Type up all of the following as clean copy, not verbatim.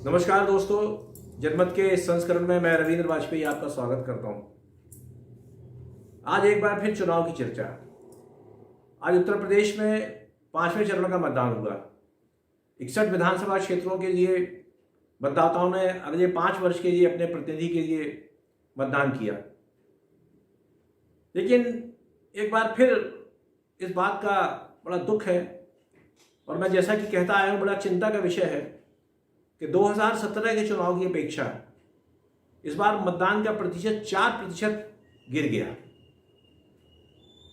नमस्कार दोस्तों, जनमत के इस संस्करण में मैं रविंद्र वाजपेयी आपका स्वागत करता हूं। आज एक बार फिर चुनाव की चर्चा। आज उत्तर प्रदेश में 5वें चरण का मतदान हुआ। 61 विधानसभा क्षेत्रों के लिए मतदाताओं ने अगले 5 वर्ष के लिए अपने प्रतिनिधि के लिए मतदान किया। लेकिन एक बार फिर इस बात का बड़ा दुख है और मैं जैसा कि कहता आया हूं, बड़ा चिंता का विषय है कि 2017 के चुनाव की अपेक्षा इस बार मतदान का प्रतिशत 4% गिर गया।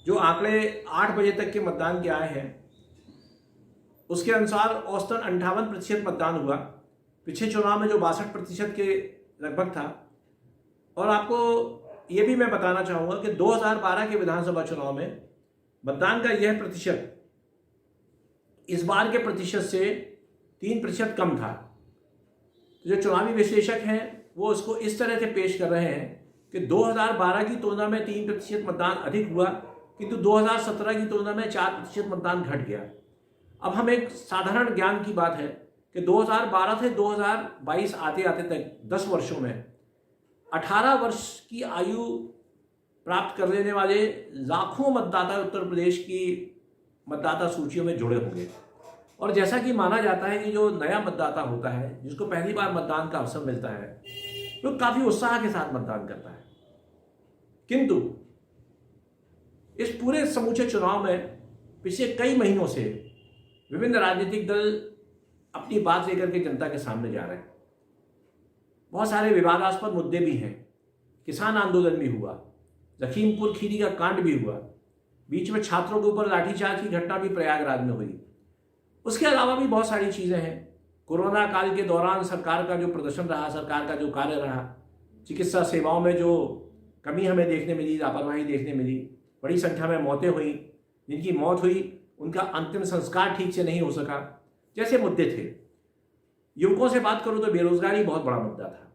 जो आंकड़े 8 बजे तक के मतदान के आए हैं उसके अनुसार औसतन 58% मतदान हुआ। पिछले चुनाव में जो 62% के लगभग था। और आपको ये भी मैं बताना चाहूँगा कि 2012 के विधानसभा चुनाव में मतदान का यह प्रतिशत इस बार के प्रतिशत से 3% कम था। तो जो चुनावी विश्लेषक हैं वो उसको इस तरह से पेश कर रहे हैं कि 2012 की तुलना में 3% मतदान अधिक हुआ, किंतु 2017 की तुलना में 4% मतदान घट गया। अब हम एक साधारण ज्ञान की बात है कि 2012 से 2022 आते आते तक 10 वर्षों में 18 वर्ष की आयु प्राप्त कर लेने वाले लाखों मतदाता उत्तर प्रदेश की मतदाता सूचियों में जुड़े होंगे। और जैसा कि माना जाता है कि जो नया मतदाता होता है, जिसको पहली बार मतदान का अवसर मिलता है, तो काफ़ी उत्साह के साथ मतदान करता है। किंतु इस पूरे समूचे चुनाव में पिछले कई महीनों से विभिन्न राजनीतिक दल अपनी बात लेकर के जनता के सामने जा रहे हैं। बहुत सारे विवादास्पद मुद्दे भी हैं। किसान आंदोलन भी हुआ, लखीमपुर खीरी का कांड भी हुआ, बीच में छात्रों के ऊपर लाठीचार्ज की घटना भी प्रयागराज में हुई। उसके अलावा भी बहुत सारी चीज़ें हैं। कोरोना काल के दौरान सरकार का जो प्रदर्शन रहा, सरकार का जो कार्य रहा, चिकित्सा सेवाओं में जो कमी हमें देखने मिली, लापरवाही देखने मिली, बड़ी संख्या में मौतें हुई, जिनकी मौत हुई उनका अंतिम संस्कार ठीक से नहीं हो सका, जैसे मुद्दे थे। युवकों से बात करूँ तो बेरोजगारी बहुत बड़ा मुद्दा था।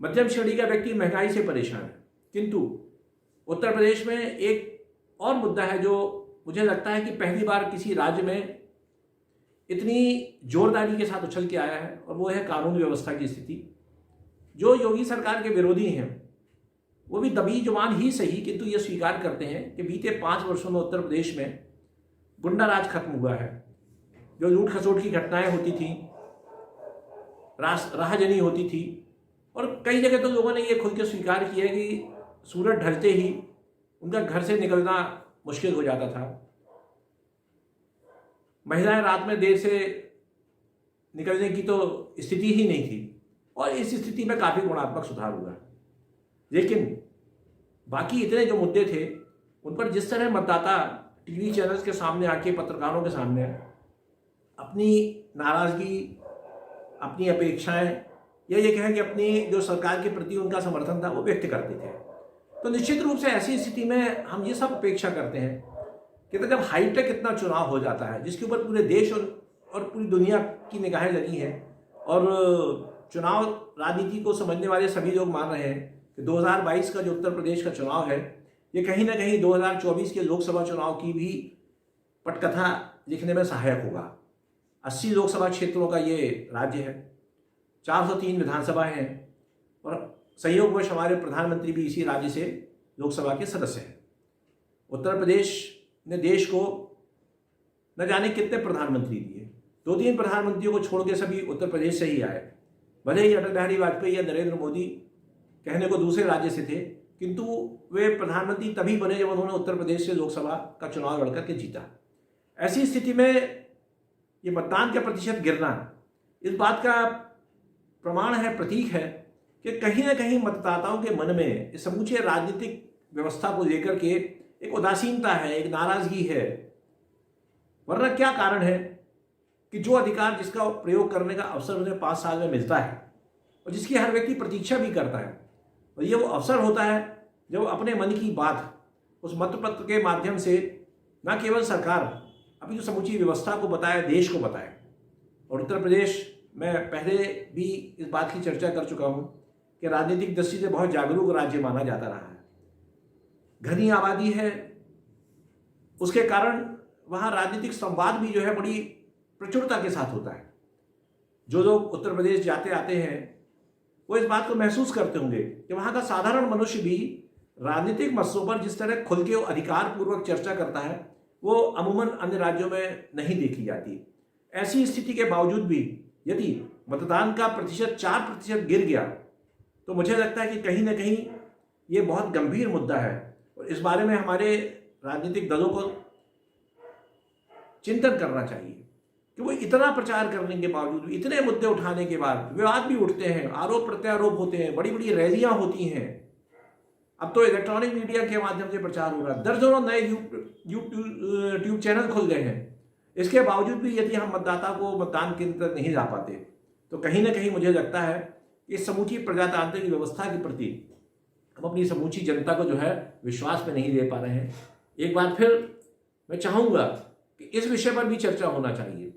मध्यम श्रेणी का व्यक्ति महंगाई से परेशान है। किंतु उत्तर प्रदेश में एक और मुद्दा है जो मुझे लगता है कि पहली बार किसी राज्य में इतनी जोरदारी के साथ उछल के आया है, और वो है कानून व्यवस्था की स्थिति। जो योगी सरकार के विरोधी हैं वो भी दबी जुबान ही सही, किंतु ये स्वीकार करते हैं कि बीते 5 वर्षों में उत्तर प्रदेश में गुंडा राज खत्म हुआ है। जो लूट खसोट की घटनाएं होती थी, राहजनी होती थी, और कई जगह तो लोगों ने ये खुल के स्वीकार किया कि सूरज ढलते ही उनका घर से निकलना मुश्किल हो जाता था। महिलाएं रात में देर से निकलने की तो स्थिति ही नहीं थी, और इस स्थिति में काफ़ी गुणात्मक सुधार हुआ। लेकिन बाकी इतने जो मुद्दे थे उन पर जिस तरह मतदाता टीवी चैनल्स के सामने आके, पत्रकारों के सामने अपनी नाराज़गी, अपनी अपेक्षाएं, या ये कहें कि अपनी जो सरकार के प्रति उनका समर्थन था वो व्यक्त करते थे, तो निश्चित रूप से ऐसी स्थिति में हम ये सब अपेक्षा करते हैं कि जब हाईटेक इतना चुनाव हो जाता है जिसके ऊपर पूरे देश और पूरी दुनिया की निगाहें लगी हैं, और चुनाव राजनीति को समझने वाले सभी लोग मान रहे हैं कि 2022 का जो उत्तर प्रदेश का चुनाव है ये कहीं ना कहीं 2024 के लोकसभा चुनाव की भी पटकथा लिखने में सहायक होगा। 80 लोकसभा क्षेत्रों का ये राज्य है, 403 विधानसभाएं हैं, और संयोगवश हमारे प्रधानमंत्री भी इसी राज्य से लोकसभा के सदस्य हैं। उत्तर प्रदेश ने देश को न जाने कितने प्रधानमंत्री दिए। 2-3 प्रधानमंत्रियों को छोड़ के सभी उत्तर प्रदेश से ही आए। भले ही अटल बिहारी वाजपेयी या नरेंद्र मोदी कहने को दूसरे राज्य से थे, किंतु वे प्रधानमंत्री तभी बने जब उन्होंने उत्तर प्रदेश से लोकसभा का चुनाव लड़कर के जीता। ऐसी स्थिति में ये मतदान का प्रतिशत गिरना इस बात का प्रमाण है, प्रतीक है कि कहीं ना कहीं मतदाताओं के मन में इस समूचे राजनीतिक व्यवस्था को लेकर के एक उदासीनता है, एक नाराजगी है। वरना क्या कारण है कि जो अधिकार, जिसका प्रयोग करने का अवसर उन्हें 5 साल में मिलता है और जिसकी हर व्यक्ति प्रतीक्षा भी करता है, और ये वो अवसर होता है जब अपने मन की बात उस मतपत्र के माध्यम से न केवल सरकार अपनी जो समूची व्यवस्था को बताए, देश को बताए। और उत्तर प्रदेश मैं पहले भी इस बात की चर्चा कर चुका हूँ कि राजनीतिक दृष्टि से बहुत जागरूक राज्य माना जाता रहा है। घनी आबादी है, उसके कारण वहाँ राजनीतिक संवाद भी जो है बड़ी प्रचुरता के साथ होता है। जो लोग उत्तर प्रदेश जाते आते हैं वो इस बात को महसूस करते होंगे कि वहाँ का साधारण मनुष्य भी राजनीतिक मसलों पर जिस तरह खुल के अधिकार पूर्वक चर्चा करता है वो अमूमन अन्य राज्यों में नहीं देखी जाती। ऐसी स्थिति के बावजूद भी यदि मतदान का प्रतिशत 4% गिर गया तो मुझे लगता है कि कहीं ना कहीं ये बहुत गंभीर मुद्दा है और इस बारे में हमारे राजनीतिक दलों को चिंतन करना चाहिए कि वो इतना प्रचार करने के बावजूद भी, इतने मुद्दे उठाने के बाद विवाद भी उठते हैं, आरोप प्रत्यारोप होते हैं, बड़ी बड़ी रैलियां होती हैं। अब तो इलेक्ट्रॉनिक मीडिया के माध्यम से प्रचार हो रहा है, दर्जनों नए यूट्यूब चैनल खुल गए हैं। इसके बावजूद भी यदि हम मतदाता को मतदान केंद्र तक नहीं जा पाते तो कहीं ना कहीं मुझे लगता है कि समूची प्रजातांत्रिक व्यवस्था के प्रति हम अपनी समूची जनता को जो है विश्वास में नहीं दे पा रहे हैं। एक बार फिर मैं चाहूँगा कि इस विषय पर भी चर्चा होना चाहिए।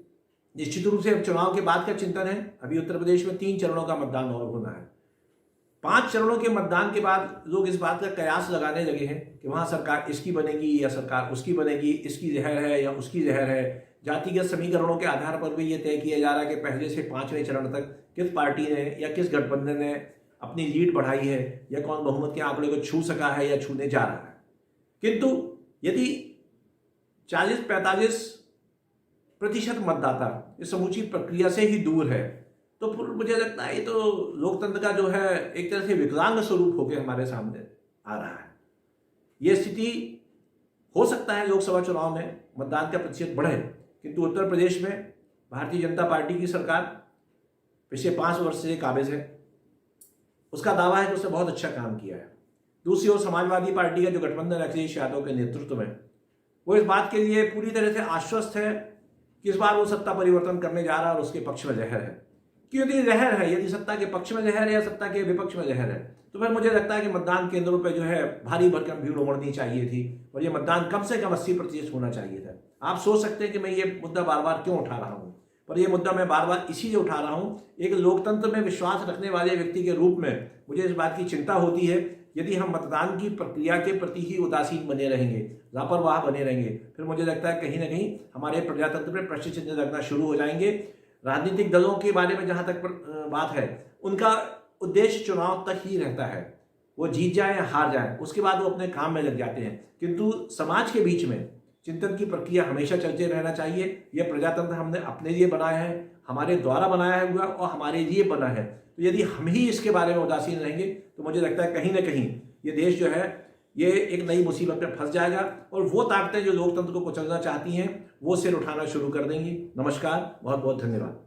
निश्चित रूप से अब चुनाव के बाद का चिंतन है। अभी उत्तर प्रदेश में 3 चरणों का मतदान और होना है। 5 चरणों के मतदान के बाद लोग इस बात का कयास लगाने लगे हैं कि वहाँ सरकार इसकी बनेगी या सरकार उसकी बनेगी, इसकी जहर है या उसकी जहर है। जातिगत समीकरणों के आधार पर भी ये तय किया जा रहा है कि पहले से 5वें चरण तक किस पार्टी ने या किस गठबंधन ने अपनी लीड बढ़ाई है या कौन बहुमत के आंकड़े को छू सका है या छूने जा रहा है। किंतु यदि 40-45% मतदाता इस समूची प्रक्रिया से ही दूर है तो फिर मुझे लगता है ये तो लोकतंत्र का जो है एक तरह से विकलांग स्वरूप होकर हमारे सामने आ रहा है। ये स्थिति हो सकता है लोकसभा चुनाव में मतदान का प्रतिशत बढ़े, किंतु उत्तर प्रदेश में भारतीय जनता पार्टी की सरकार पिछले 5 वर्ष से काबिज है। उसका दावा है कि उसने बहुत अच्छा काम किया है। दूसरी ओर समाजवादी पार्टी का जो गठबंधन अखिलेश यादव के नेतृत्व में वो इस बात के लिए पूरी तरह से आश्वस्त है कि इस बार वो सत्ता परिवर्तन करने जा रहा है और उसके पक्ष में जहर है। क्योंकि जहर है, यदि सत्ता के पक्ष में जहर है या सत्ता के विपक्ष में जहर है तो फिर मुझे लगता है कि मतदान केंद्रों पर जो है भारी भरकम भीड़ उमड़नी चाहिए थी और ये मतदान कम से कम 80% होना चाहिए था। आप सोच सकते हैं कि मैं ये मुद्दा बार बार क्यों उठा रहा हूँ, पर यह मुद्दा मैं बार बार इसीलिए उठा रहा हूँ। एक लोकतंत्र में विश्वास रखने वाले व्यक्ति के रूप में मुझे इस बात की चिंता होती है यदि हम मतदान की प्रक्रिया के प्रति ही उदासीन बने रहेंगे, लापरवाह बने रहेंगे, फिर मुझे लगता है कहीं ना कहीं हमारे प्रजातंत्र में प्रश्न चिन्ह लगना शुरू हो जाएंगे। राजनीतिक दलों के बारे में जहां तक बात है, उनका उद्देश्य चुनाव तक ही रहता है, वो जीत जाए या हार जाए, उसके बाद वो अपने काम में लग जाते हैं। किंतु समाज के बीच में चिंतन की प्रक्रिया हमेशा चलते रहना चाहिए। यह प्रजातंत्र हमने अपने लिए बनाया है, हमारे द्वारा बनाया हुआ और हमारे लिए बना है। तो यदि हम ही इसके बारे में उदासीन रहेंगे तो मुझे लगता है कहीं ना कहीं ये देश जो है ये एक नई मुसीबत में फंस जाएगा और वो ताकतें जो लोकतंत्र को कुचलना चाहती हैं वो सिर उठाना शुरू कर देंगी। नमस्कार, बहुत बहुत धन्यवाद।